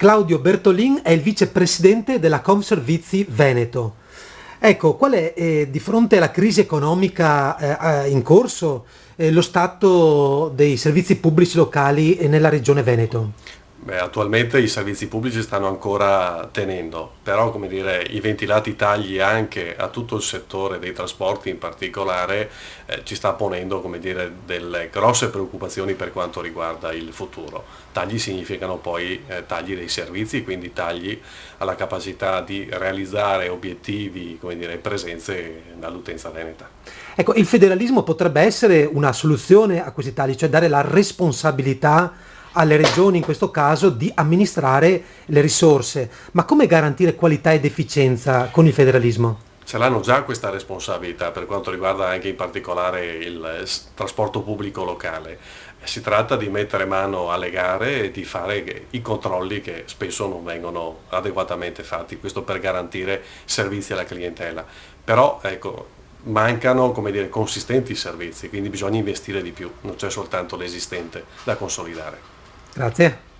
Claudio Bertolin è il vicepresidente della Confservizi Veneto. Ecco, qual è, di fronte alla crisi economica in corso, lo stato dei servizi pubblici locali nella regione Veneto? Beh, attualmente i servizi pubblici stanno ancora tenendo, però come dire, i ventilati tagli anche a tutto il settore dei trasporti in particolare ci sta ponendo come dire, delle grosse preoccupazioni per quanto riguarda il futuro. Tagli significano poi tagli dei servizi, quindi tagli alla capacità di realizzare obiettivi, come dire, e presenze dall'utenza veneta. Ecco, il federalismo potrebbe essere una soluzione a questi tagli, cioè dare la responsabilità alle regioni, in questo caso, di amministrare le risorse. Ma come garantire qualità ed efficienza con il federalismo? Ce l'hanno già questa responsabilità per quanto riguarda anche in particolare il trasporto pubblico locale. Si tratta di mettere mano alle gare e di fare i controlli che spesso non vengono adeguatamente fatti, questo per garantire servizi alla clientela. Però ecco, mancano come dire, consistenti servizi, quindi bisogna investire di più, non c'è soltanto l'esistente da consolidare. Grazie.